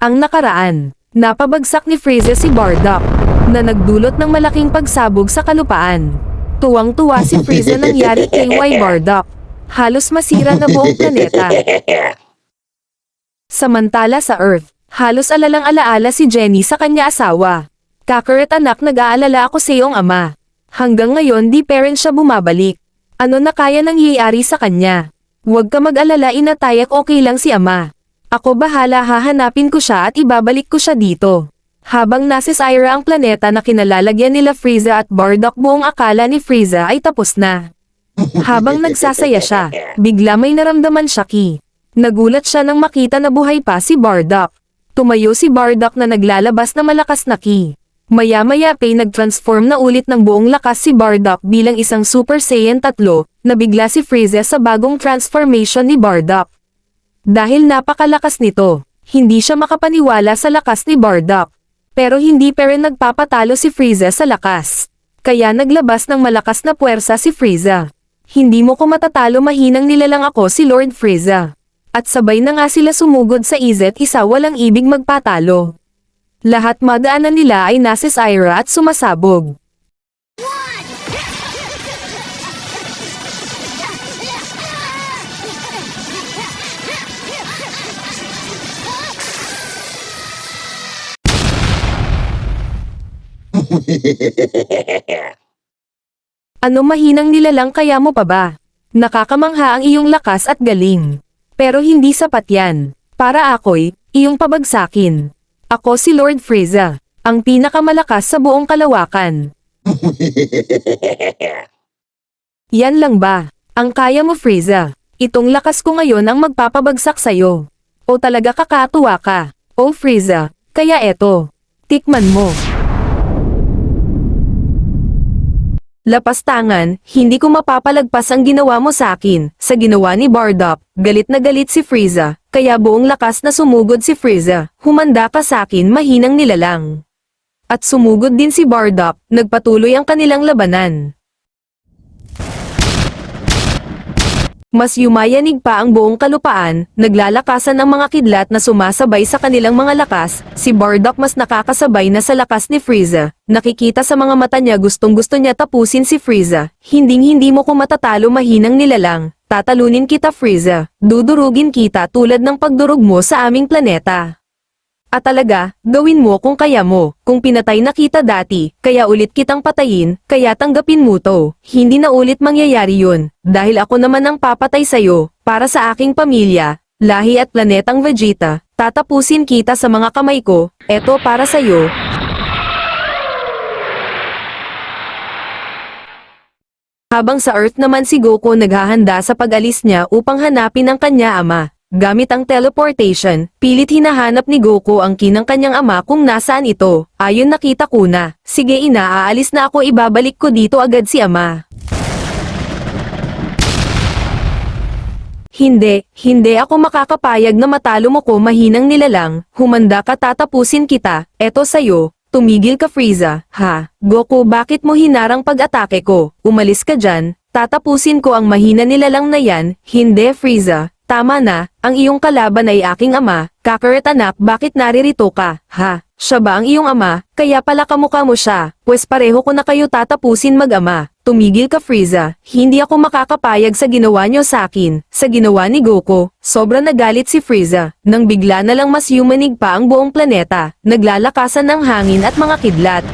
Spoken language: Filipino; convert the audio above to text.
Ang nakaraan, napabagsak ni Frieza si Bardock, na nagdulot ng malaking pagsabog sa kalupaan. Tuwang-tuwa si Frieza nangyari kay Bardock. Halos masira na buong planeta. Samantala sa Earth, halos alalang-alaala si Jenny sa kanya asawa. Kakarot anak, nag-aalala ako sa iyong ama. Hanggang ngayon di parent siya bumabalik. Ano na kaya nangyayari sa kanya? Huwag ka mag-alala, inatayak, okay lang si ama. Ako bahala, hahanapin ko siya at ibabalik ko siya dito. Habang nasa Syra ang planeta na kinalalagyan nila Frieza at Bardock, buong akala ni Frieza ay tapos na. Habang nagsasaya siya, bigla may naramdaman siya Ki. Nagulat siya nang makita na buhay pa si Bardock. Tumayo si Bardock na naglalabas na malakas na Ki. Maya-maya pa'y nag-transform na ulit ng buong lakas si Bardock bilang isang Super Saiyan 3, na bigla si Frieza sa bagong transformation ni Bardock. Dahil napakalakas nito, hindi siya makapaniwala sa lakas ni Bardock. Pero hindi pa rin nagpapatalo si Frieza sa lakas. Kaya naglabas ng malakas na puwersa si Frieza. Hindi mo ko matatalo, mahinang nilalang ako si Lord Frieza. At sabay na nga sila sumugod sa isa't isa, walang ibig magpatalo. Lahat madaanan nila ay nasa Syra at sumasabog. Ano, mahinang nilalang kaya mo pa ba? Nakakamangha ang iyong lakas at galing. Pero hindi sapat yan. Para ako'y iyong pabagsakin. Ako si Lord Frieza, ang pinakamalakas sa buong kalawakan. Yan lang ba ang kaya mo, Frieza? Itong lakas ko ngayon ang magpapabagsak sa'yo. O talaga kakatuwa ka? O Frieza, kaya eto, tikman mo. Lapas tangan, hindi ko mapapalagpas ang ginawa mo sa akin. Sa ginawa ni Bardock, galit na galit si Frieza, kaya buong lakas na sumugod si Frieza. Humanda ka sa akin, mahinang nilalang. At sumugod din si Bardock, nagpatuloy ang kanilang labanan. Mas yumayanig pa ang buong kalupaan, naglalakasan ang mga kidlat na sumasabay sa kanilang mga lakas. Si Bardock mas nakakasabay na sa lakas ni Frieza. Nakikita sa mga mata niya, gustong-gusto niya tapusin si Frieza. Hinding-hindi mo ko matatalo, mahinang nilalang. Tatalunin kita, Frieza. Dudurugin kita tulad ng pagdurog mo sa aming planeta. At talaga, gawin mo kung kaya mo. Kung pinatay na kita dati, kaya ulit kitang patayin, kaya tanggapin mo to. Hindi na ulit mangyayari yun, dahil ako naman ang papatay sa'yo, para sa aking pamilya, lahi at planetang Vegeta. Tatapusin kita sa mga kamay ko, eto para sa'yo. Habang sa Earth naman si Goku naghahanda sa pag-alis niya upang hanapin ang kanya ama. Gamit ang teleportation, pilit hinahanap ni Goku ang Ki ng kanyang ama kung nasaan ito. Ayon, nakita ko na. Sige ina, aalis na ako, ibabalik ko dito agad si ama. Hindi ako makakapayag na matalo mo ko, mahinang nilalang. Humanda ka, tatapusin kita. Eto sayo. Tumigil ka, Frieza. Ha? Goku, bakit mo hinarang pag-atake ko? Umalis ka dyan. Tatapusin ko ang mahina nilalang na yan. Hindi, Frieza. Tama na, ang iyong kalaban ay aking ama. Kakarot anak, bakit naririto ka? Ha? Siya ba ang iyong ama? Kaya pala kamukha mo siya. Pwes pareho ko na kayo tatapusin mag-ama. Tumigil ka, Frieza. Hindi ako makakapayag sa ginawa niyo sa akin. Sa ginawa ni Goku, sobra nagalit si Frieza. Nang bigla na lang mas yumanig pa ang buong planeta. Naglalakasan ng hangin at mga kidlat.